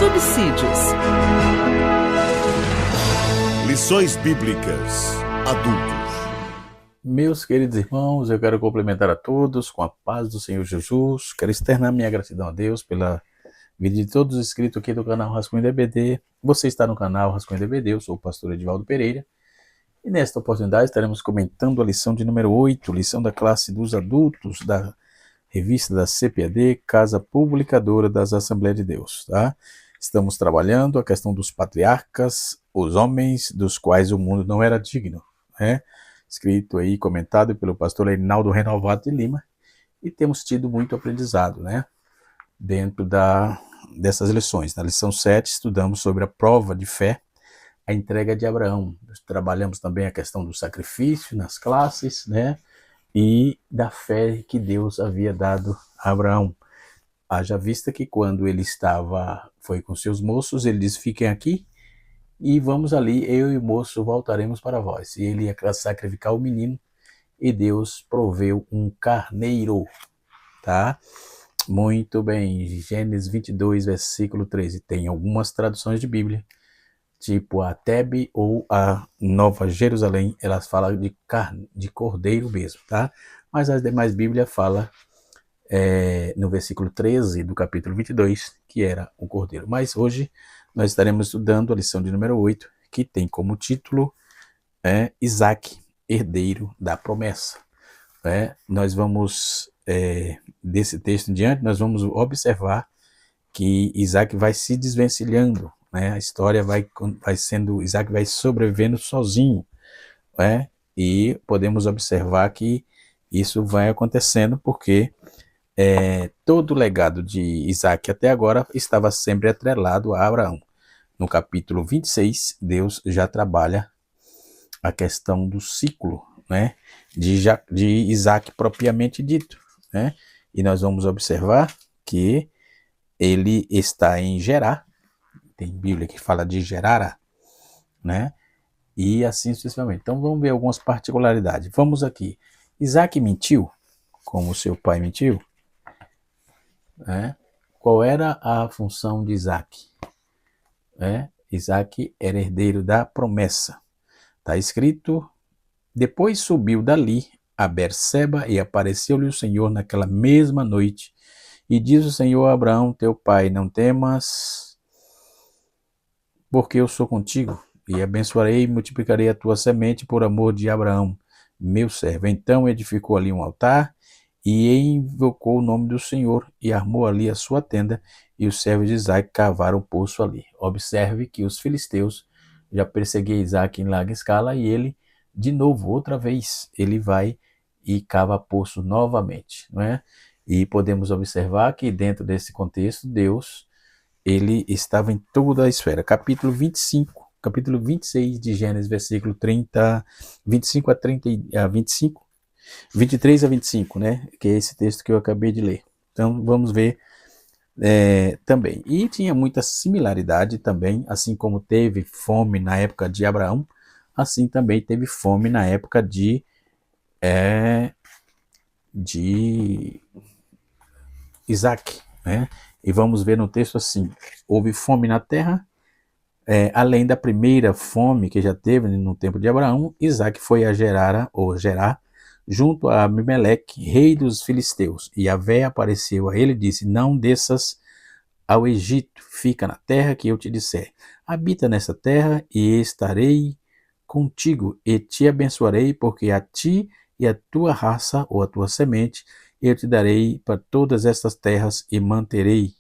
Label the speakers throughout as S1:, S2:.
S1: subsídios.
S2: Lições Bíblicas Adultos.
S3: Meus queridos irmãos, eu quero cumprimentar a todos com a paz do Senhor Jesus. Quero externar minha gratidão a Deus pela vida de todos os inscritos aqui do canal Rascunho DBD. Você está no canal Rascunho DBD, eu sou o pastor Edivaldo Pereira. E nesta oportunidade estaremos comentando a lição de número 8, lição da classe dos adultos da revista da CPAD, Casa Publicadora das Assembleias de Deus. Tá? Estamos trabalhando a questão dos patriarcas, os homens dos quais o mundo não era digno, né? Escrito aí, comentado pelo pastor Reinaldo Renovado de Lima, e temos tido muito aprendizado, né, dentro dessas lições. Na lição 7, estudamos sobre a prova de fé, a entrega de Abraão. Trabalhamos também a questão do sacrifício nas classes, né, e da fé que Deus havia dado a Abraão. Haja vista que quando ele foi com seus moços, ele disse, fiquem aqui, e vamos ali, eu e o moço voltaremos para vós. E ele ia sacrificar o menino, e Deus proveu um carneiro, tá? Muito bem, Gênesis 22, versículo 13. Tem algumas traduções de Bíblia, tipo a Tebe ou a Nova Jerusalém, elas falam de cordeiro mesmo, tá? Mas as demais Bíblias falam no versículo 13 do capítulo 22, que era o cordeiro. Mas hoje nós estaremos estudando a lição de número 8, que tem como título Isaac, herdeiro da promessa. Nós vamos, desse texto em diante, nós vamos observar que Isaac vai se desvencilhando, né? A história Isaac vai sobrevivendo sozinho, né? E podemos observar que isso vai acontecendo porque todo o legado de Isaac até agora estava sempre atrelado a Abraão. No capítulo 26, Deus já trabalha a questão do ciclo, né, de Isaac propriamente dito, né? E nós vamos observar que ele está em Gerar, tem Bíblia que fala de Gerara, né? E assim sucessivamente. Então vamos ver algumas particularidades. Vamos aqui. Isaac mentiu, como seu pai mentiu, né? Qual era a função de Isaac? Isaac era herdeiro da promessa. Está escrito, depois subiu dali a Berseba e apareceu-lhe o Senhor naquela mesma noite. E diz o Senhor a Abraão, teu pai, não temas, porque eu sou contigo, e abençoarei e multiplicarei a tua semente por amor de Abraão, meu servo. Então edificou ali um altar, e invocou o nome do Senhor, e armou ali a sua tenda, e os servos de Isaac cavaram um poço ali. Observe que os filisteus já perseguiam Isaac em larga escala, e ele, de novo, outra vez, ele vai e cava poço novamente, não é? E podemos observar que dentro desse contexto, Deus, ele estava em toda a esfera. Capítulo 25, capítulo 26 de Gênesis, versículo 25 a 25, 23 a 25, né? Que é esse texto que eu acabei de ler. Então, vamos ver também. E tinha muita similaridade também, assim como teve fome na época de Abraão, assim também teve fome na época de Isaac, né? E vamos ver no texto assim, houve fome na terra, além da primeira fome que já teve no tempo de Abraão, Isaac foi a Gerar, junto a Abimeleque, rei dos filisteus, e Yahvé apareceu a ele e disse, não desças ao Egito, fica na terra que eu te disser, habita nessa terra e estarei contigo, e te abençoarei, porque a ti e a tua raça, ou a tua semente, eu te darei para todas estas terras e manterei,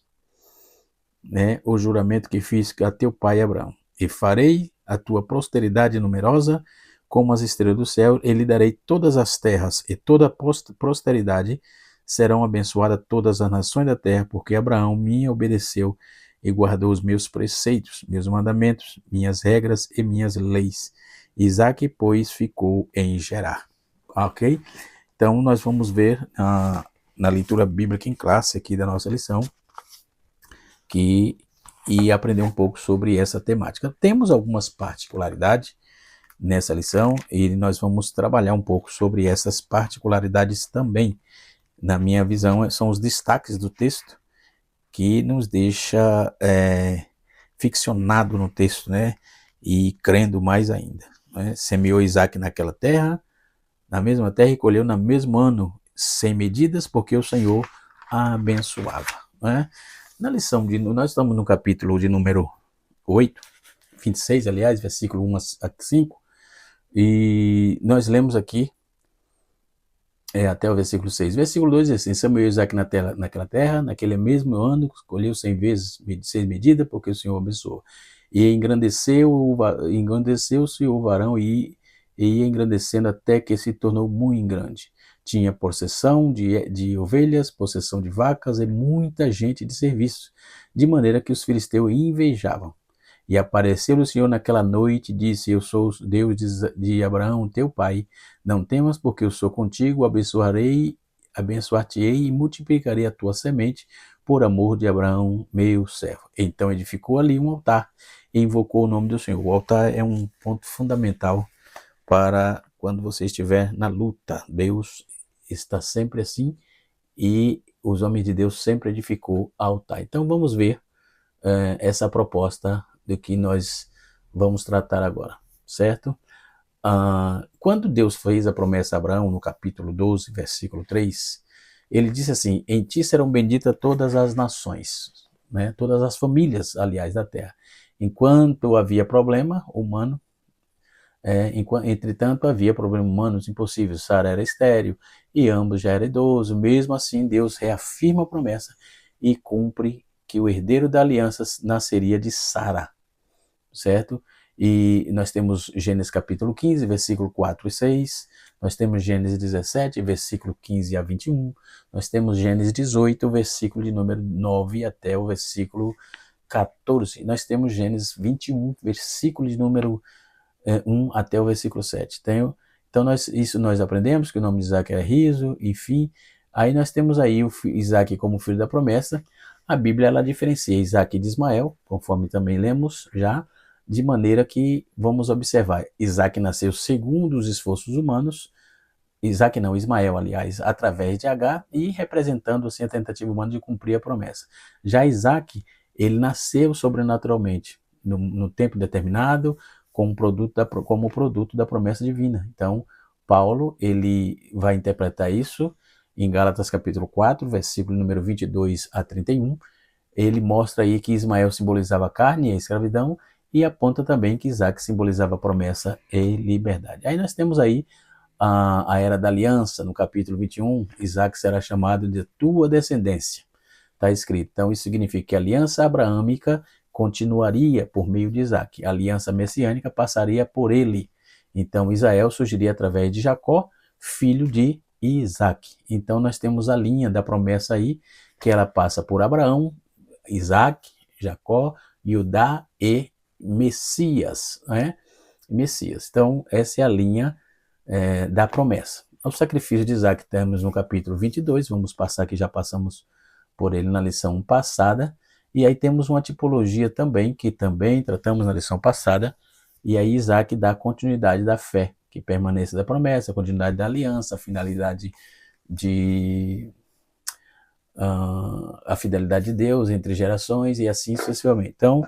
S3: né, o juramento que fiz a teu pai Abraão. E farei a tua posteridade numerosa como as estrelas do céu, e lhe darei todas as terras, e toda a posteridade serão abençoadas todas as nações da terra, porque Abraão me obedeceu e guardou os meus preceitos, meus mandamentos, minhas regras e minhas leis. Isaac, pois, ficou em Gerar. Ok? Então, nós vamos ver na leitura bíblica em classe aqui da nossa lição e aprender um pouco sobre essa temática. Temos algumas particularidades nessa lição e nós vamos trabalhar um pouco sobre essas particularidades também. Na minha visão, são os destaques do texto que nos deixa ficcionado no texto, né? E crendo mais ainda. Né? Semeou Isaac naquela terra, na mesma terra, e colheu no mesmo ano, sem medidas, porque o Senhor a abençoava. Né? Na lição nós estamos no capítulo de número 8, 26, aliás, versículo 1 a 5, e nós lemos aqui até o versículo 6. Versículo 2 diz assim: Semeou Isaac naquela terra, naquele mesmo ano, colheu 100 vezes 6 medidas, porque o Senhor abençoou. E engrandeceu-se o varão e ia engrandecendo até que se tornou muito grande. Tinha possessão de ovelhas, possessão de vacas e muita gente de serviço, de maneira que os filisteus invejavam. E apareceu o Senhor naquela noite e disse: Eu sou o Deus de Abraão, teu pai. Não temas, porque eu sou contigo, abençoar-te-ei e multiplicarei a tua semente por amor de Abraão, meu servo. Então edificou ali um altar e invocou o nome do Senhor. O altar é um ponto fundamental para quando você estiver na luta. Deus está sempre assim e os homens de Deus sempre edificou altar. Então vamos ver essa proposta do que nós vamos tratar agora, certo? Quando Deus fez a promessa a Abraão, no capítulo 12, versículo 3, ele disse assim: em ti serão benditas todas as nações, né? Todas as famílias, aliás, da terra. Enquanto havia problema humano, entretanto havia problemas humanos impossíveis. Sara era estéril e ambos já eram idosos. Mesmo assim, Deus reafirma a promessa e cumpre que o herdeiro da aliança nasceria de Sara, certo? E nós temos Gênesis capítulo 15, versículo 4 e 6, nós temos Gênesis 17, versículo 15 a 21, nós temos Gênesis 18, versículo de número 9 até o versículo 14, nós temos Gênesis 21, versículo de número 1 até o versículo 7. Então nós aprendemos que o nome de Isaac era Riso, enfim. Aí nós temos aí o Isaac como filho da promessa. A Bíblia ela diferencia Isaac de Ismael, conforme também lemos já, de maneira que vamos observar. Isaac nasceu segundo os esforços humanos, Ismael, aliás, através de Agar e representando assim a tentativa humana de cumprir a promessa. Já Isaac, ele nasceu sobrenaturalmente, no tempo determinado, como produto da promessa divina. Então, Paulo, ele vai interpretar isso em Gálatas capítulo 4, versículo número 22 a 31. Ele mostra aí que Ismael simbolizava a carne e a escravidão e aponta também que Isaac simbolizava a promessa e liberdade. Aí nós temos aí a era da aliança, no capítulo 21, Isaac será chamado de tua descendência. Está escrito. Então, isso significa que a aliança abraâmica continuaria por meio de Isaac. A aliança messiânica passaria por ele. Então, Israel surgiria através de Jacó, filho de Isaac. Então, nós temos a linha da promessa aí, que ela passa por Abraão, Isaac, Jacó, Judá e Messias. Né? Messias. Então, essa é a linha da promessa. O sacrifício de Isaac temos no capítulo 22, vamos passar que já passamos por ele na lição passada, e aí temos uma tipologia também, que também tratamos na lição passada, e aí Isaac dá continuidade da fé, que permanece da promessa, a continuidade da aliança, a finalidade a fidelidade de Deus entre gerações e assim sucessivamente. Então,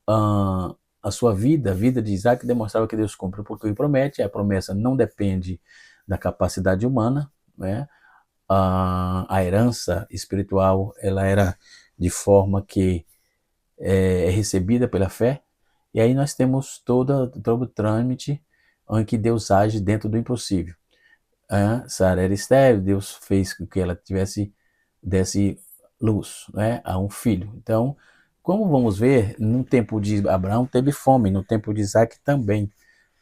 S3: a sua vida, a vida de Isaac demonstrava que Deus cumpre porque ele promete, a promessa não depende da capacidade humana, né? A herança espiritual ela era de forma que é recebida pela fé, e aí nós temos todo o trâmite em que Deus age dentro do impossível. Sara era estéril, Deus fez com que ela desse luz, né, a um filho. Então, como vamos ver, no tempo de Abraão teve fome, no tempo de Isaac também,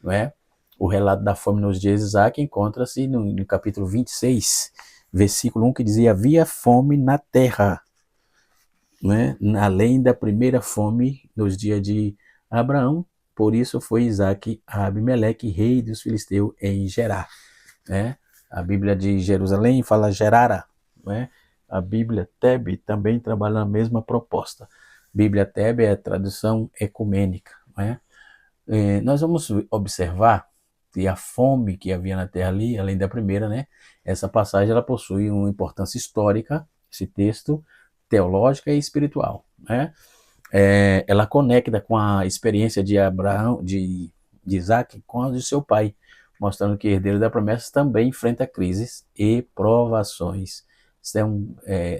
S3: não é? O relato da fome nos dias de Isaac encontra-se no capítulo 26, versículo 1, que dizia: havia fome na terra, né? Além da primeira fome nos dias de Abraão, por isso foi Isaac a Abimeleque, rei dos filisteus, em Gerar. Né? A Bíblia de Jerusalém fala Gerara, né? A Bíblia Tebe também trabalha na mesma proposta. Bíblia Tebe é a tradução ecumênica. Né? Nós vamos observar que a fome que havia na terra ali, além da primeira, né? Essa passagem ela possui uma importância histórica, esse texto, teológica e espiritual. Né? ela conecta com a experiência de Abraão, de Isaac, com a de seu pai, mostrando que o herdeiro da promessa também enfrenta crises e provações. Isso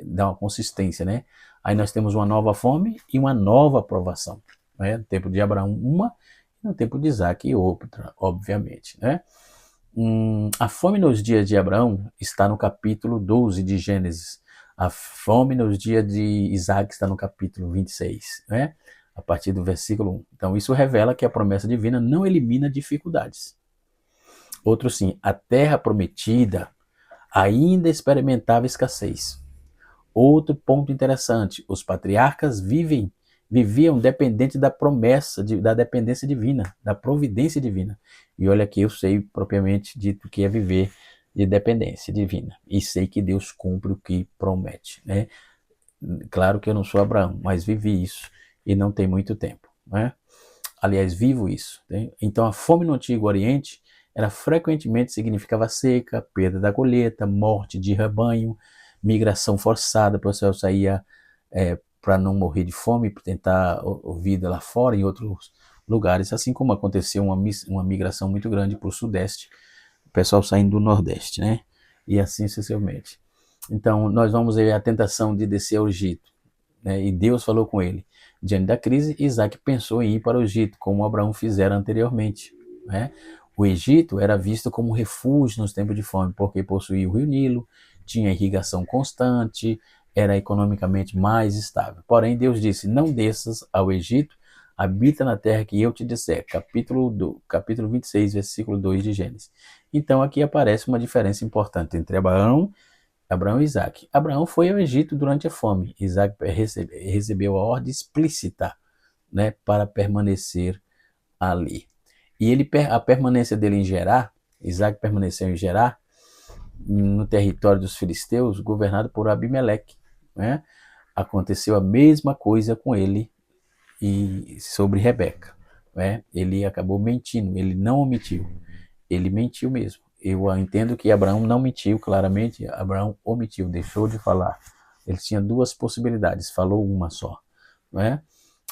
S3: dá uma consistência, né? Aí nós temos uma nova fome e uma nova provação. Né? No tempo de Abraão, uma, e no tempo de Isaac, outra, obviamente. Né? A fome nos dias de Abraão está no capítulo 12 de Gênesis. A fome nos dias de Isaac está no capítulo 26, né? A partir do versículo 1. Então, isso revela que a promessa divina não elimina dificuldades. Outro sim, a terra prometida ainda experimentava escassez. Outro ponto interessante, os patriarcas viviam dependente da promessa, da dependência divina, da providência divina. E olha que eu sei propriamente dito que é viver de dependência divina. E sei que Deus cumpre o que promete. Né? Claro que eu não sou Abraão, mas vivi isso e não tem muito tempo. Né? Aliás, vivo isso. Né? Então a fome no Antigo Oriente ela frequentemente significava seca, perda da colheita, morte de rebanho, migração forçada, o pessoal saía para não morrer de fome, para tentar vida lá fora, em outros lugares, assim como aconteceu uma migração muito grande para o Sudeste, o pessoal saindo do Nordeste, né? E assim sucessivamente. Então, nós vamos ver a tentação de descer ao Egito, né? E Deus falou com ele. Diante da crise, Isaac pensou em ir para o Egito, como Abraão fizera anteriormente, né? O Egito era visto como refúgio nos tempos de fome, porque possuía o rio Nilo, tinha irrigação constante, era economicamente mais estável. Porém, Deus disse, não desças ao Egito, habita na terra que eu te disser. Capítulo 26, versículo 2 de Gênesis. Então, aqui aparece uma diferença importante entre Abraão e Isaac. Abraão foi ao Egito durante a fome. Isaac recebeu a ordem explícita, né, para permanecer ali. E a permanência dele em Gerar, Isaac permaneceu em Gerar, no território dos filisteus, governado por Abimeleque. Né? Aconteceu a mesma coisa com ele e sobre Rebeca. Né? Ele acabou mentindo, ele não omitiu, ele mentiu mesmo. Eu entendo que Abraão não mentiu claramente, Abraão omitiu, deixou de falar. Ele tinha duas possibilidades, falou uma só. Né?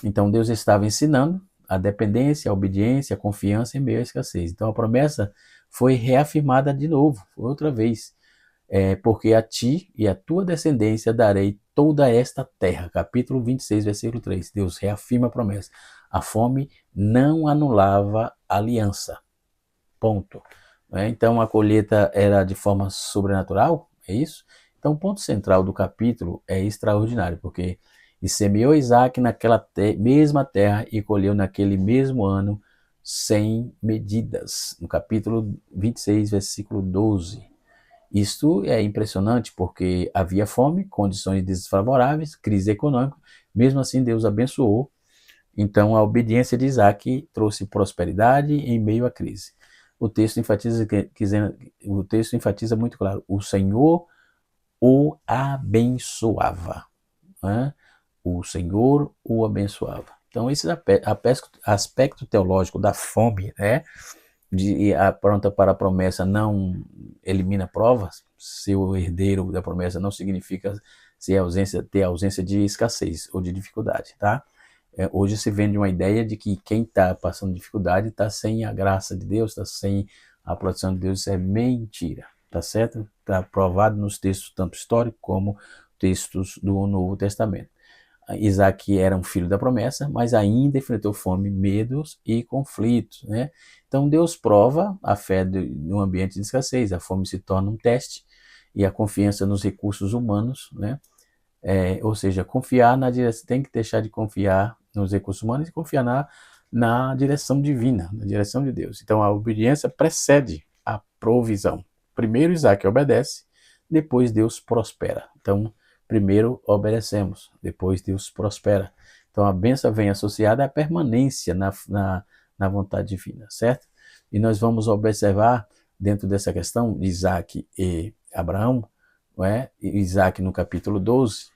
S3: Então Deus estava ensinando a dependência, a obediência, a confiança em meio à escassez. Então a promessa foi reafirmada de novo, outra vez. Porque a ti e a tua descendência darei toda esta terra. Capítulo 26, versículo 3. Deus reafirma a promessa. A fome não anulava a aliança. Ponto. Então a colheita era de forma sobrenatural, é isso? Então o ponto central do capítulo é extraordinário, porque e semeou Isaac naquela mesma terra e colheu naquele mesmo ano sem medidas. No capítulo 26, versículo 12. Isto é impressionante porque havia fome, condições desfavoráveis, crise econômica, mesmo assim Deus abençoou. Então a obediência de Isaac trouxe prosperidade em meio à crise. O texto enfatiza muito claro, o Senhor o abençoava. Né? O Senhor o abençoava. Então esse aspecto teológico da fome, né? De a pronta para a promessa não elimina provas, ser o herdeiro da promessa não significa ter ausência de escassez ou de dificuldade, tá? Hoje se vende uma ideia de que quem está passando dificuldade está sem a graça de Deus, está sem a proteção de Deus. Isso é mentira, tá certo? Está provado nos textos tanto históricos como textos do Novo Testamento. Isaac era um filho da promessa, mas ainda enfrentou fome, medos e conflitos, né? Então Deus prova a fé no ambiente de escassez. A fome se torna um teste e a confiança nos recursos humanos, né? Ou seja, confiar na direção, tem que deixar de confiar nos recursos humanos e confiar na direção divina, na direção de Deus. Então a obediência precede a provisão. Primeiro Isaac obedece, depois Deus prospera. Então primeiro obedecemos, depois Deus prospera. Então a bênção vem associada à permanência na vontade divina, certo? E nós vamos observar dentro dessa questão de Isaac e Abraão, não é? Isaac no capítulo 12,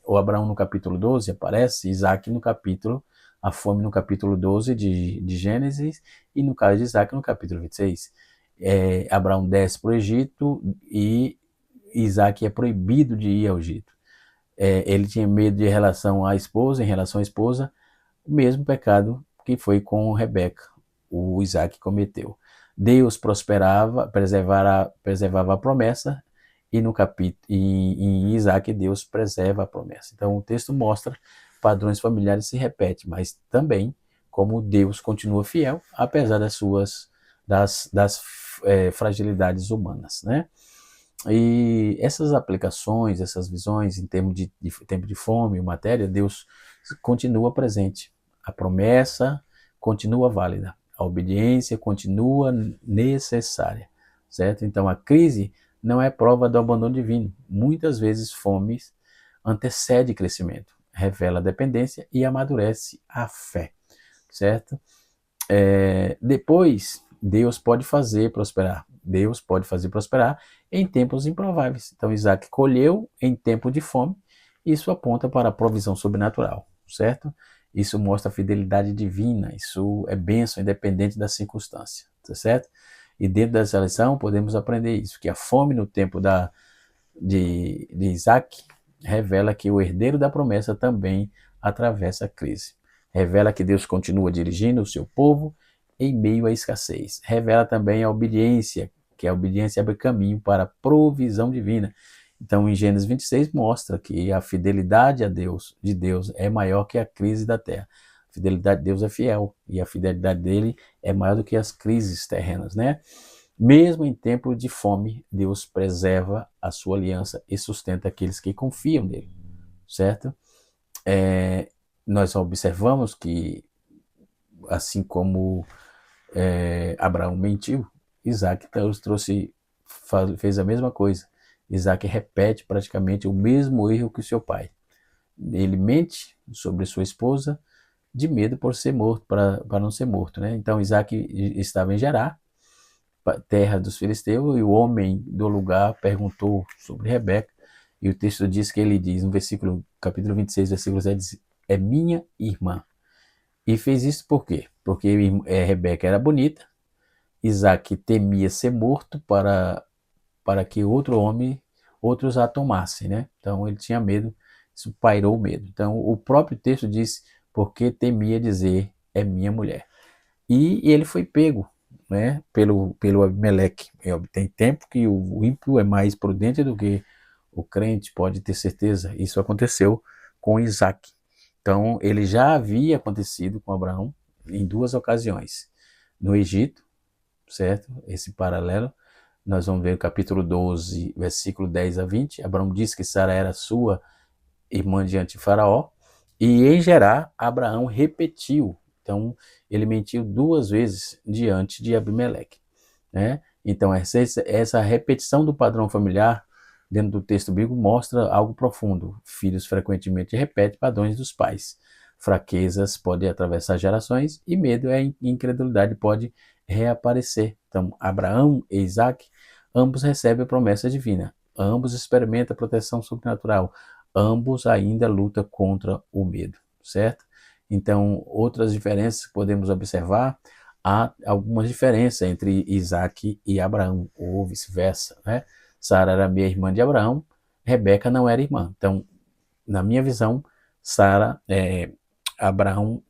S3: o Abraão no capítulo 12 aparece, Isaac no capítulo, a fome no capítulo 12 de Gênesis, e no caso de Isaac no capítulo 26. Abraão desce para o Egito e Isaac é proibido de ir ao Egito. Ele tinha medo em relação à esposa, o mesmo pecado que foi com Rebeca, o Isaac cometeu. Deus preservava a promessa, e no capítulo em Isaac Deus preserva a promessa. Então o texto mostra padrões familiares se repetem, mas também como Deus continua fiel, apesar das fragilidades humanas, né? E essas aplicações, essas visões em termos de tempo de fome, matéria, Deus continua presente. A promessa continua válida. A obediência continua necessária, certo? Então a crise não é prova do abandono divino. Muitas vezes fome antecede crescimento, revela dependência e amadurece a fé, certo? Depois, Deus pode fazer prosperar. Deus pode fazer prosperar em tempos improváveis. Então, Isaac colheu em tempo de fome. Isso aponta para a provisão sobrenatural, certo? Isso mostra a fidelidade divina. Isso é bênção independente da circunstância, tá certo? E dentro dessa lição podemos aprender isso, que a fome no tempo de Isaac revela que o herdeiro da promessa também atravessa a crise. Revela que Deus continua dirigindo o seu povo em meio à escassez. Revela também a obediência, que a obediência abre caminho para a provisão divina. Então, em Gênesis 26, mostra que a fidelidade de Deus é maior que a crise da terra. A fidelidade de Deus é fiel, e a fidelidade dele é maior do que as crises terrenas, né? Mesmo em tempo de fome, Deus preserva a sua aliança e sustenta aqueles que confiam nele, certo? Nós observamos que, assim como Abraão mentiu, Isaac fez a mesma coisa. Isaac repete praticamente o mesmo erro que seu pai. Ele mente sobre sua esposa de medo por ser morto, para não ser morto, né? Então Isaac estava em Gerar, terra dos filisteus, e o homem do lugar perguntou sobre Rebeca, e o texto diz que ele diz, no capítulo 26, versículo 7, diz, é minha irmã. E fez isso por quê? Porque Rebeca era bonita, Isaac temia ser morto para que outros a tomassem, né? Então ele tinha medo, isso pairou o medo. Então o próprio texto diz, porque temia dizer, é minha mulher. E ele foi pego, né, pelo Abimeleque. Tem tempo que o ímpio é mais prudente do que o crente, pode ter certeza. Isso aconteceu com Isaac. Então, ele já havia acontecido com Abraão em duas ocasiões. No Egito, certo? Esse paralelo. Nós vamos ver o capítulo 12, versículo 10 a 20. Abraão disse que Sara era sua irmã diante de Faraó. E em Gerar, Abraão repetiu. Então, ele mentiu duas vezes diante de Abimeleque, né? Então, essa repetição do padrão familiar dentro do texto bíblico mostra algo profundo. Filhos frequentemente repetem padrões dos pais. Fraquezas podem atravessar gerações e medo e incredulidade pode reaparecer. Então, Abraão e Isaac, ambos recebem a promessa divina. Ambos experimentam a proteção sobrenatural. Ambos ainda lutam contra o medo, certo? Então, outras diferenças que podemos observar, há algumas diferenças entre Isaac e Abraão, ou vice-versa, né? Sara era meia irmã de Abraão, Rebeca não era irmã. Então, na minha visão, Abraão,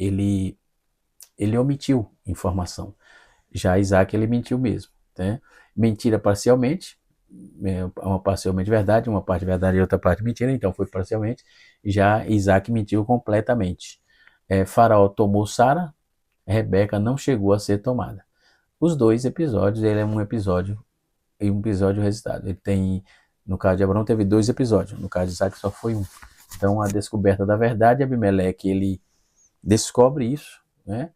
S3: ele omitiu informação. Já Isaac, ele mentiu mesmo, né? Mentira parcialmente, uma parcialmente verdade, uma parte verdade e outra parte mentira, então foi parcialmente. Já Isaac mentiu completamente. Faraó tomou Sara, Rebeca não chegou a ser tomada. Os dois episódios, ele é um episódio e um episódio resultado. Ele tem, no caso de Abraão, teve 2 episódios, no caso de Isaac só foi um. Então a descoberta da verdade, Abimeleque, ele descobre isso, né?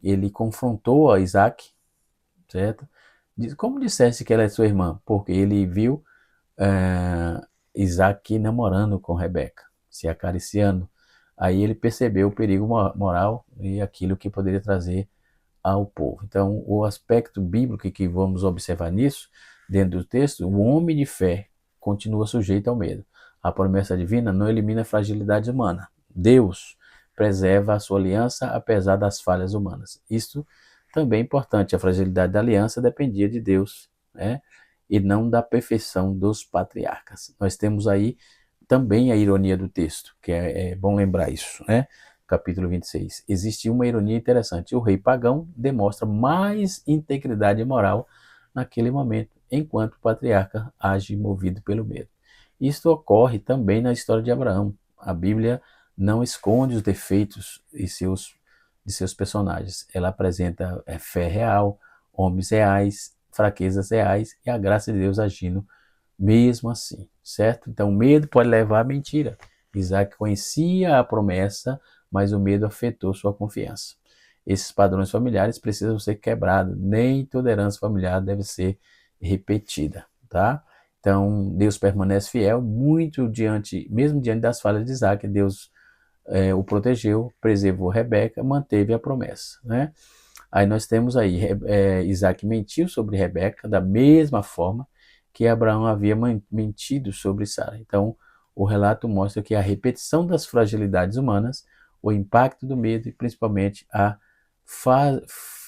S3: Ele confrontou a Isaac, certo? Como dissesse que ela é sua irmã? Porque ele viu Isaac namorando com Rebeca, se acariciando. Aí ele percebeu o perigo moral e aquilo que poderia trazer ao povo. Então, o aspecto bíblico que vamos observar nisso, dentro do texto, o homem de fé continua sujeito ao medo. A promessa divina não elimina a fragilidade humana. Deus preserva a sua aliança apesar das falhas humanas. Isso também é importante. A fragilidade da aliança dependia de Deus, né? E não da perfeição dos patriarcas. Nós temos aí também a ironia do texto, que é bom lembrar isso, né? Capítulo 26. Existe uma ironia interessante. O rei pagão demonstra mais integridade moral naquele momento, enquanto o patriarca age movido pelo medo. Isto ocorre também na história de Abraão. A Bíblia não esconde os defeitos de seus personagens. Ela apresenta fé real, homens reais, fraquezas reais e a graça de Deus agindo mesmo assim, certo? Então, o medo pode levar à mentira. Isaac conhecia a promessa, mas o medo afetou sua confiança. Esses padrões familiares precisam ser quebrados. Nem toda herança familiar deve ser repetida, tá? Então, Deus permanece fiel, mesmo diante das falhas de Isaac, Deus o protegeu, preservou Rebeca, manteve a promessa, né? Aí nós temos aí, Isaac mentiu sobre Rebeca da mesma forma que Abraão havia mentido sobre Sara. Então, o relato mostra que a repetição das fragilidades humanas, o impacto do medo e principalmente a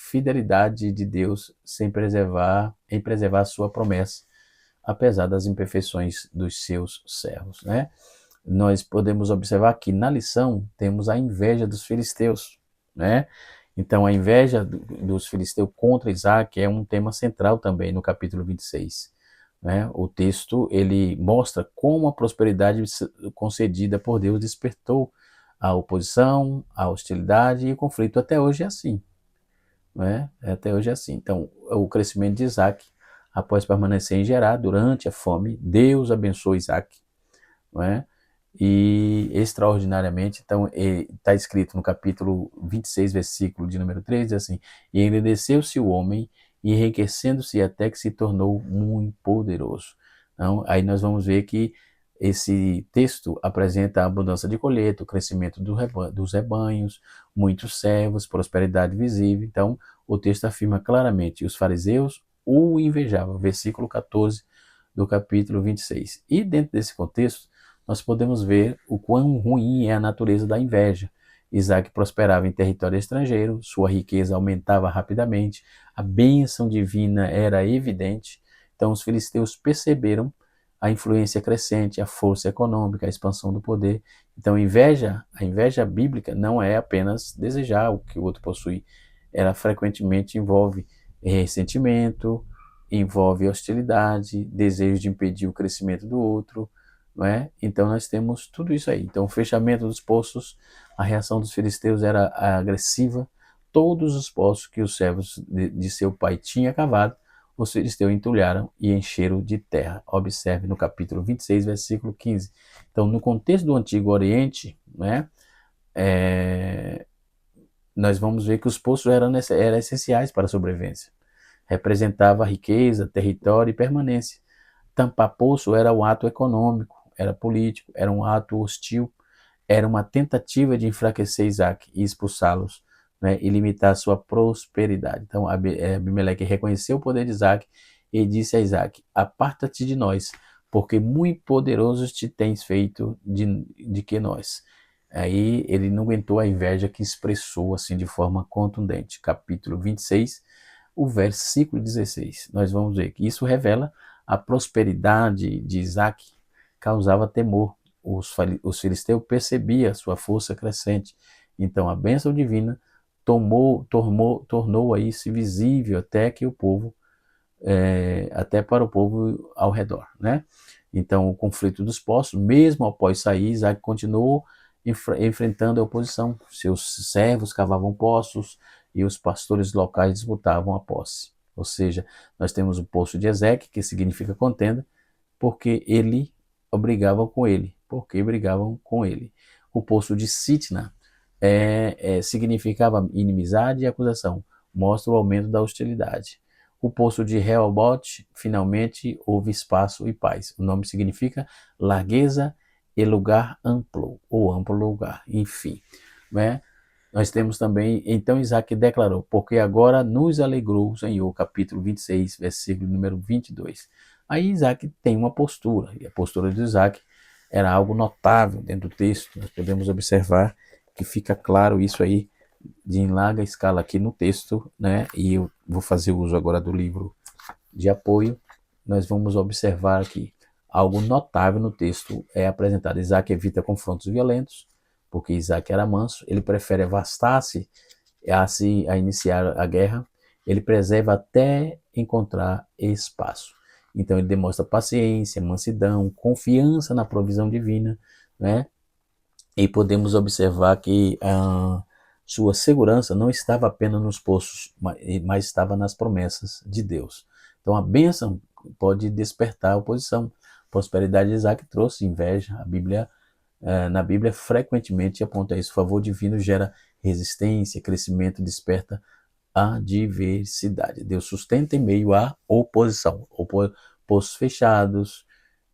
S3: fidelidade de Deus em preservar a sua promessa, apesar das imperfeições dos seus servos, né? Nós podemos observar que na lição temos a inveja dos filisteus, né? Então, a inveja dos filisteus contra Isaac é um tema central também no capítulo 26. Né? O texto ele mostra como a prosperidade concedida por Deus despertou a oposição, a hostilidade e o conflito. Até hoje é assim. Né? Até hoje é assim. Então, o crescimento de Isaac, após permanecer em Gerar durante a fome, Deus abençoou Isaac. Não é? E extraordinariamente, então está escrito no capítulo 26, versículo de número 3, assim: e engrandeceu-se o homem, enriquecendo-se até que se tornou muito poderoso. Então, aí nós vamos ver que esse texto apresenta a abundância de colheita, o crescimento dos rebanhos, muitos servos, prosperidade visível. Então, o texto afirma claramente: os fariseus o invejavam, versículo 14 do capítulo 26. E dentro desse contexto, nós podemos ver o quão ruim é a natureza da inveja. Isaac prosperava em território estrangeiro, sua riqueza aumentava rapidamente, a bênção divina era evidente. Então os filisteus perceberam a influência crescente, a força econômica, a expansão do poder. Então a inveja bíblica não é apenas desejar o que o outro possui, ela frequentemente envolve ressentimento, envolve hostilidade, desejo de impedir o crescimento do outro. Não é? Então nós temos tudo isso aí. Então o fechamento dos poços, a reação dos filisteus era agressiva. Todos os poços que os servos de seu pai tinham cavado, os filisteus entulharam e encheram de terra. Observe no capítulo 26, versículo 15. Então no contexto do Antigo Oriente, né, nós vamos ver que os poços eram essenciais para a sobrevivência. Representava riqueza, território e permanência. Tampar poço era um ato econômico, era político, era um ato hostil, era uma tentativa de enfraquecer Isaac e expulsá-los, né, e limitar sua prosperidade. Então Abimeleque reconheceu o poder de Isaac e disse a Isaac: aparta-te de nós, porque muito poderosos te tens feito de que nós. Aí ele não aguentou a inveja que expressou assim de forma contundente. Capítulo 26, o versículo 16. Nós vamos ver que isso revela a prosperidade de Isaac causava temor. Os filisteus percebiam a sua força crescente. Então a bênção divina tornou isso visível até para o povo ao redor, né? Então o conflito dos poços, mesmo após sair, Isaac continuou enfrentando a oposição. Seus servos cavavam poços e os pastores locais disputavam a posse. Ou seja, nós temos o poço de Ezeque, que significa contenda, porque brigavam com ele. O poço de Sitna significava inimizade e acusação, mostra o aumento da hostilidade. O poço de Rehobote, finalmente houve espaço e paz. O nome significa largueza e lugar amplo, ou amplo lugar, enfim, né? Nós temos também, então Isaac declarou: porque agora nos alegrou o Senhor, capítulo 26, versículo número 22. Aí Isaac tem uma postura, e a postura de Isaac era algo notável dentro do texto. Nós podemos observar que fica claro isso aí em larga escala aqui no texto, né? E eu vou fazer uso agora do livro de apoio. Nós vamos observar aqui algo notável no texto é apresentado. Isaac evita confrontos violentos, porque Isaac era manso, ele prefere afastar-se a iniciar a guerra, ele preserva até encontrar espaço. Então ele demonstra paciência, mansidão, confiança na provisão divina, né? E podemos observar que sua segurança não estava apenas nos poços, mas estava nas promessas de Deus. Então a bênção pode despertar oposição. Prosperidade de Isaac trouxe inveja. Na Bíblia frequentemente aponta isso. O favor divino gera resistência, crescimento, desperta adversidade. Deus sustenta em meio à oposição. Poços fechados,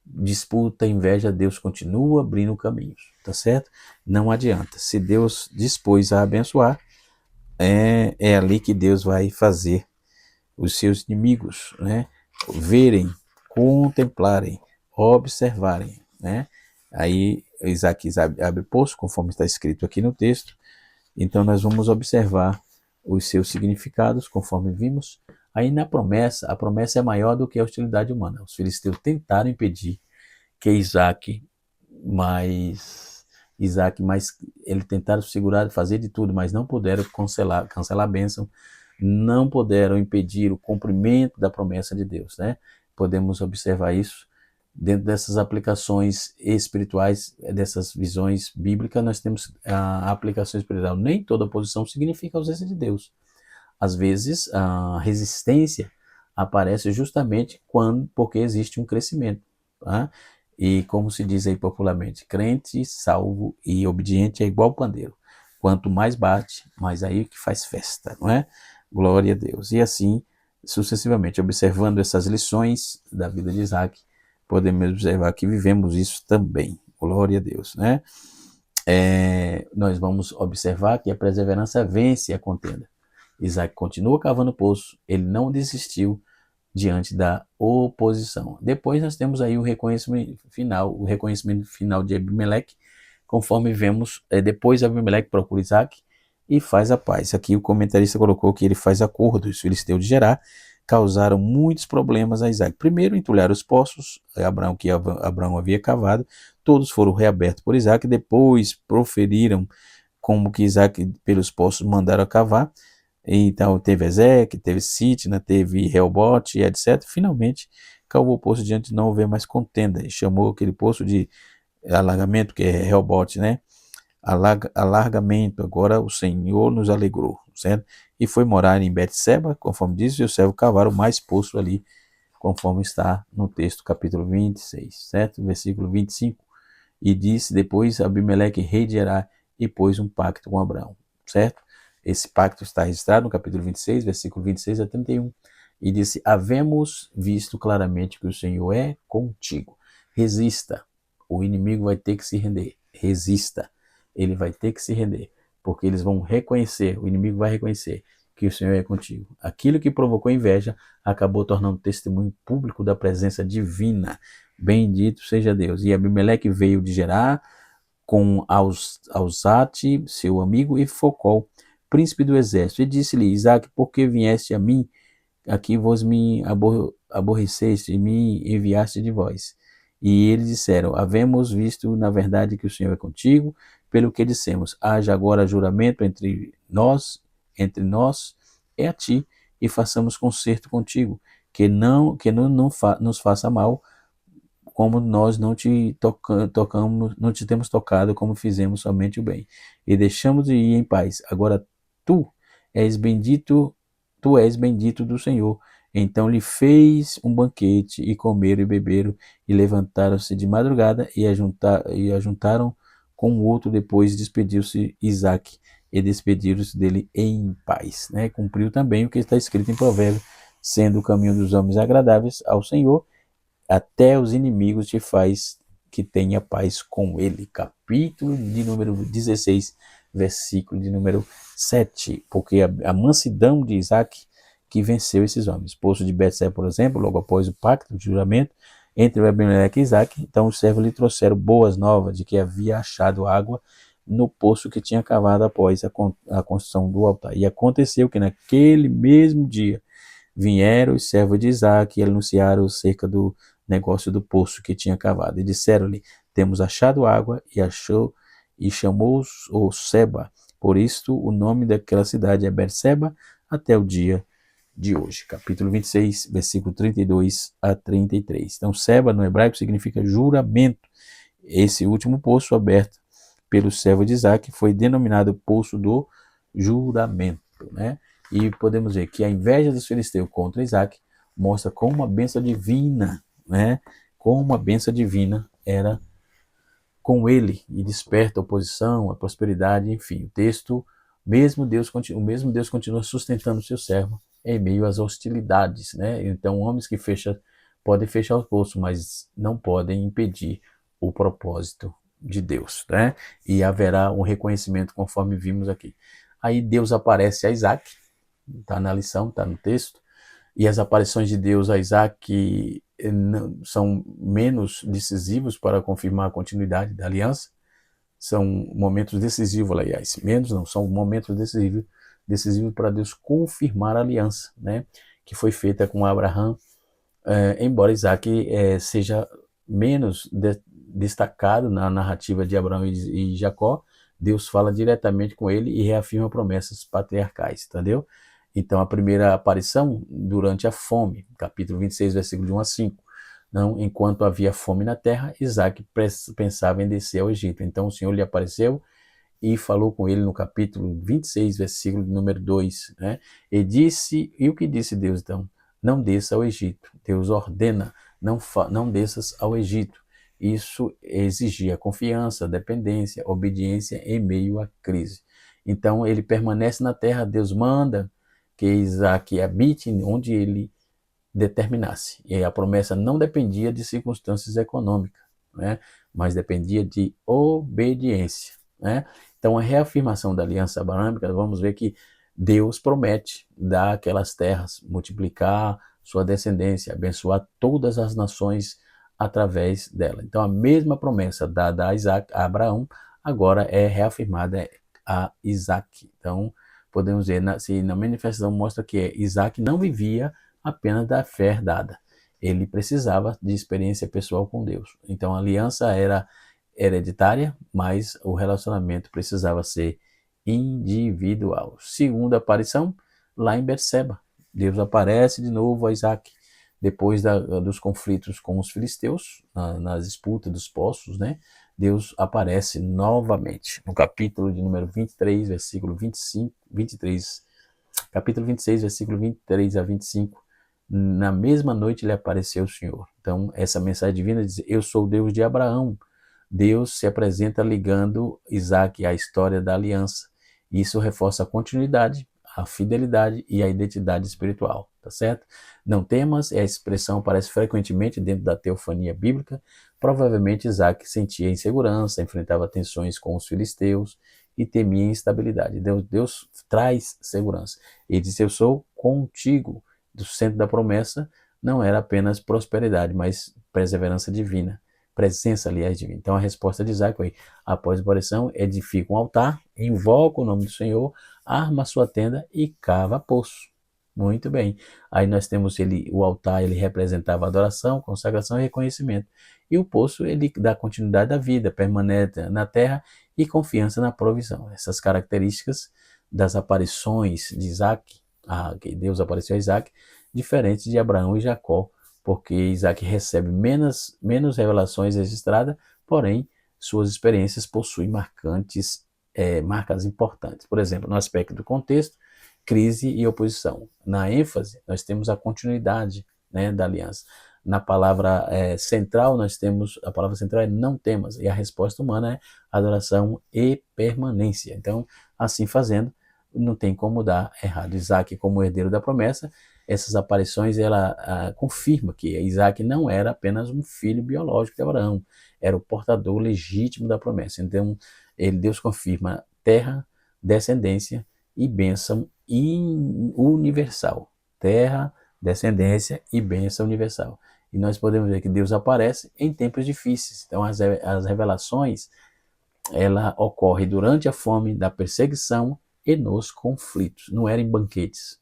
S3: disputa, inveja, Deus continua abrindo caminhos, tá certo? Não adianta. Se Deus dispôs a abençoar, é ali que Deus vai fazer os seus inimigos, né, verem, contemplarem, observarem, né? Aí Isaac abre poço, conforme está escrito aqui no texto. Então nós vamos observar os seus significados, conforme vimos. Aí na promessa, a promessa é maior do que a hostilidade humana. Os filisteus tentaram impedir que Isaac, mas ele tentaram segurar, fazer de tudo, mas não puderam cancelar a bênção, não puderam impedir o cumprimento da promessa de Deus, né? Podemos observar isso dentro dessas aplicações espirituais, dessas visões bíblicas. Nós temos a aplicação espiritual. Nem toda oposição significa ausência de Deus. Às vezes a resistência aparece justamente porque existe um crescimento, tá? E como se diz aí popularmente, crente, salvo e obediente é igual pandeiro. Quanto mais bate, mais aí que faz festa, não é? Glória a Deus. E assim, sucessivamente, observando essas lições da vida de Isaac, podemos observar que vivemos isso também. Glória a Deus, né? Nós vamos observar que a perseverança vence a contenda. Isaac continua cavando poço, ele não desistiu diante da oposição. Depois nós temos aí o reconhecimento final de Abimeleque, conforme vemos, depois Abimeleque procura Isaac e faz a paz. Aqui o comentarista colocou que ele faz acordo. Os filisteus de Gerar causaram muitos problemas a Isaac. Primeiro, entulharam os poços que Abraão havia cavado, todos foram reabertos por Isaac, depois proferiram como que Isaac, pelos poços, mandaram cavar. Então teve Ezeque, teve Sitna, teve Reobote, etc. Finalmente cavou o poço diante de não haver mais contenda, e chamou aquele poço de alargamento, que é Reobote, né? Alargamento, agora o Senhor nos alegrou, certo? E foi morar em Betseba, conforme diz, e o servo cavaram mais poço ali, conforme está no texto, capítulo 26, certo? Versículo 25. E disse depois Abimeleque, rei de Gerar, e pôs um pacto com Abraão, certo? Esse pacto está registrado no capítulo 26, versículo 26 a 31. E disse, havemos visto claramente que o Senhor é contigo. Resista. O inimigo vai ter que se render. Resista. Ele vai ter que se render. Porque eles vão reconhecer, o inimigo vai reconhecer que o Senhor é contigo. Aquilo que provocou inveja acabou tornando testemunho público da presença divina. Bendito seja Deus. E Abimeleque veio de Gerar com Ausate, seu amigo, e Focol, príncipe do exército, e disse-lhe, Isaac, por que vieste a mim? Aqui vos me aborreceste e me enviaste de vós. E eles disseram, havemos visto na verdade que o Senhor é contigo, pelo que dissemos, haja agora juramento entre nós é a ti, e façamos concerto contigo, que não nos faça mal, como nós não te temos tocado, como fizemos somente o bem, e deixamos de ir em paz. Agora tu és bendito do Senhor. Então lhe fez um banquete, e comeram e beberam, e levantaram-se de madrugada, e ajuntaram com o outro. Depois despediu-se Isaac, e despediram-se dele em paz, né? Cumpriu também o que está escrito em Provérbios, sendo o caminho dos homens agradáveis ao Senhor, até os inimigos te faz que tenha paz com ele. Capítulo de número 16, versículo de número 7. Porque a mansidão de Isaac que venceu esses homens. Poço de Betseba, por exemplo, logo após o pacto de juramento entre Abimeleque e Isaac, então os servos lhe trouxeram boas novas de que havia achado água no poço que tinha cavado após a construção do altar. E aconteceu que naquele mesmo dia vieram os servos de Isaac e anunciaram cerca negócio do poço que tinha cavado. E disseram-lhe: temos achado água, e chamou-os o Seba. Por isto o nome daquela cidade é Berseba até o dia de hoje. Capítulo 26, versículo 32 a 33. Então, Seba no hebraico significa juramento. Esse último poço aberto pelo servo de Isaac foi denominado Poço do Juramento, né? E podemos ver que a inveja dos filisteus contra Isaac mostra como uma bênção divina, né? Como uma bênção divina era com ele e desperta a oposição, a prosperidade, enfim. O texto, o mesmo Deus continua sustentando o seu servo em meio às hostilidades, né? Então, homens que podem fechar o poço, mas não podem impedir o propósito de Deus, né? E haverá um reconhecimento conforme vimos aqui. Aí Deus aparece a Isaac, está na lição, está no texto, e as aparições de Deus a Isaac são menos decisivos para confirmar a continuidade da aliança, são momentos decisivos, aliás, menos não, são momentos decisivos para Deus confirmar a aliança, né, que foi feita com Abraão, embora Isaac seja menos destacado na narrativa de Abraão e Jacó. Deus fala diretamente com ele e reafirma promessas patriarcais, entendeu? Então, a primeira aparição durante a fome, capítulo 26, versículo de 1 a 5. Não, enquanto havia fome na terra, Isaac pensava em descer ao Egito. Então, o Senhor lhe apareceu e falou com ele no capítulo 26, versículo número 2. Né? E o que disse Deus, então? Não desça ao Egito. Deus ordena, não desças ao Egito. Isso exigia confiança, dependência, obediência em meio à crise. Então, ele permanece na terra, Deus manda que Isaac habite onde ele determinasse. E a promessa não dependia de circunstâncias econômicas, né? Mas dependia de obediência, né? Então, a reafirmação da aliança abraâmica, vamos ver que Deus promete dar aquelas terras, multiplicar sua descendência, abençoar todas as nações através dela. Então, a mesma promessa dada a Abraão agora é reafirmada a Isaac. Então, podemos ver, na manifestação mostra que Isaac não vivia apenas da fé herdada. Ele precisava de experiência pessoal com Deus. Então a aliança era hereditária, mas o relacionamento precisava ser individual. Segunda aparição, lá em Berseba. Deus aparece de novo a Isaac, depois dos conflitos com os filisteus, na disputa dos poços, né? Deus aparece novamente no capítulo de número 23, versículo 23, capítulo 26, versículo 23 a 25. Na mesma noite lhe apareceu o Senhor. Então, essa mensagem divina diz: eu sou o Deus de Abraão. Deus se apresenta ligando Isaac à história da aliança. Isso reforça a continuidade, a fidelidade e a identidade espiritual, tá certo? Não temas, a expressão aparece frequentemente dentro da teofania bíblica. Provavelmente Isaac sentia insegurança, enfrentava tensões com os filisteus e temia instabilidade. Deus traz segurança. Ele disse: eu sou contigo. Do centro da promessa não era apenas prosperidade, mas perseverança divina. Presença, aliás, divina. Então a resposta de Isaac foi: após a aparição, edifica um altar, invoca o nome do Senhor, arma a sua tenda e cava poço. Muito bem. Aí nós temos o altar, ele representava adoração, consagração e reconhecimento. E o poço, ele dá continuidade à vida, permanece na terra e confiança na provisão. Essas características das aparições de Isaac, que Deus apareceu a Isaac, diferentes de Abraão e Jacó, porque Isaac recebe menos revelações registradas, porém suas experiências possuem marcas importantes. Por exemplo, no aspecto do contexto, crise e oposição. Na ênfase, nós temos a continuidade, né, da aliança. Na palavra central, a palavra central é não temas, e a resposta humana é adoração e permanência. Então, assim fazendo, não tem como dar errado. Isaac, como herdeiro da promessa, essas aparições, ela confirma que Isaac não era apenas um filho biológico de Abraão, era o portador legítimo da promessa. Então, Deus confirma terra, descendência e bênção universal. Terra, descendência e bênção universal. E nós podemos ver que Deus aparece em tempos difíceis. Então, as revelações, ela ocorre durante a fome, da perseguição e nos conflitos. Não era em banquetes,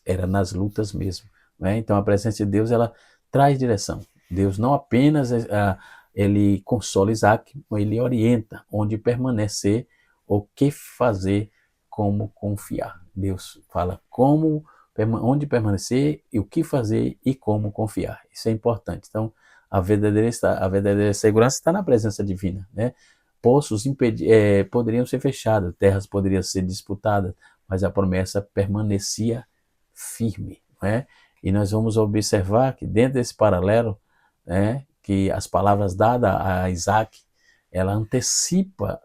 S3: era nas lutas mesmo, né? Então, a presença de Deus, ela traz direção. Deus não apenas ele consola Isaac, ele orienta onde permanecer, o que fazer, como confiar. Deus fala onde permanecer, e o que fazer e como confiar. Isso é importante. Então, a verdadeira segurança está na presença divina, né? Poços poderiam ser fechados, terras poderiam ser disputadas, mas a promessa permanecia firme, né? E nós vamos observar que dentro desse paralelo, né, que as palavras dadas a Isaac, ela antecipa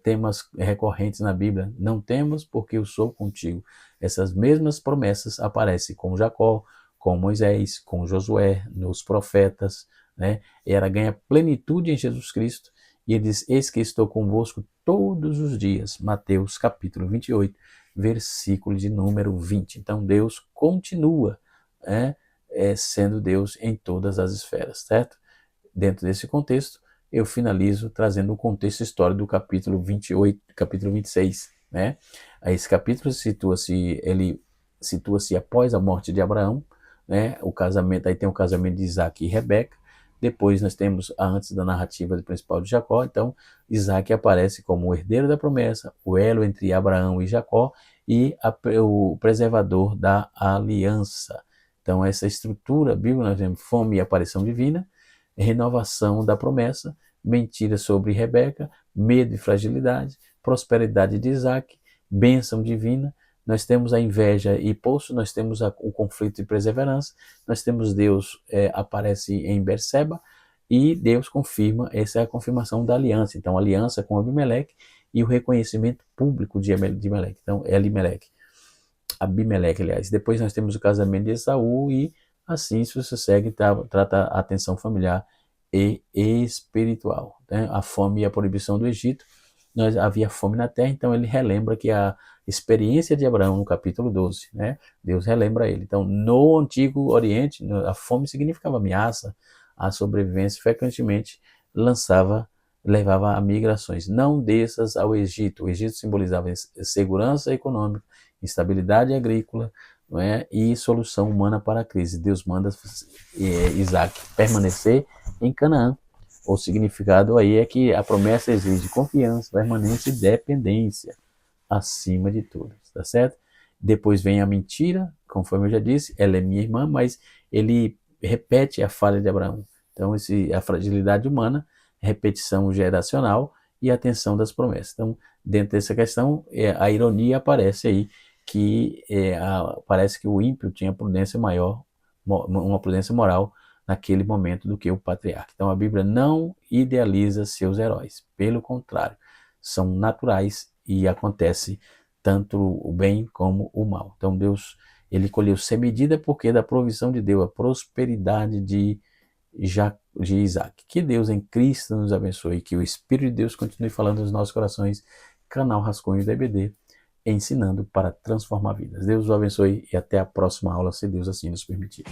S3: temas recorrentes na Bíblia. Não temos porque eu sou contigo. Essas mesmas promessas aparecem com Jacó, com Moisés, com Josué, nos profetas, né? E ela ganha plenitude em Jesus Cristo. E ele diz, eis que estou convosco todos os dias. Mateus capítulo 28, versículo de número 20. Então Deus continua, né, sendo Deus em todas as esferas, certo? Dentro desse contexto, eu finalizo trazendo o contexto histórico do capítulo 28, capítulo 26, né? Esse capítulo ele situa-se após a morte de Abraão, né? O casamento, aí tem o casamento de Isaac e Rebeca. Depois nós temos antes da narrativa principal de Jacó. Então, Isaac aparece como o herdeiro da promessa, o elo entre Abraão e Jacó e o preservador da aliança. Então, essa estrutura bíblica, nós temos fome e aparição divina, renovação da promessa, mentira sobre Rebeca, medo e fragilidade, prosperidade de Isaac, bênção divina. Nós temos a inveja e poço, nós temos o conflito e perseverança, nós temos Deus aparece em Berseba, e Deus confirma, essa é a confirmação da aliança. Então, aliança com Abimeleque e o reconhecimento público de Abimeleque. Então, é Abimeleque, aliás. Depois nós temos o casamento de Esaú e assim se você segue, trata a atenção familiar e espiritual, né? A fome e a proibição do Egito, havia fome na terra, então ele relembra que a experiência de Abraão no capítulo 12, né? Deus relembra ele. Então, no Antigo Oriente, a fome significava ameaça à sobrevivência, frequentemente levava a migrações. Não desças ao Egito. O Egito simbolizava segurança econômica, estabilidade agrícola, não é? E solução humana para a crise. Deus manda Isaac permanecer em Canaã. O significado aí é que a promessa exige confiança, permanência e dependência acima de tudo, tá certo? Depois vem a mentira, conforme eu já disse, ela é minha irmã, mas ele repete a falha de Abraão. Então, a fragilidade humana, repetição geracional e a atenção das promessas. Então, dentro dessa questão, a ironia aparece aí, que parece que o ímpio tinha prudência maior, uma prudência moral naquele momento do que o patriarca. Então a Bíblia não idealiza seus heróis, pelo contrário, são naturais e acontece tanto o bem como o mal. Então Deus, ele colheu sem medida porque da provisão de Deus, a prosperidade de Isaac. Que Deus em Cristo nos abençoe, que o Espírito de Deus continue falando nos nossos corações. Canal Rascunho da EBD, ensinando para transformar vidas. Deus os abençoe e até a próxima aula, se Deus assim nos permitir.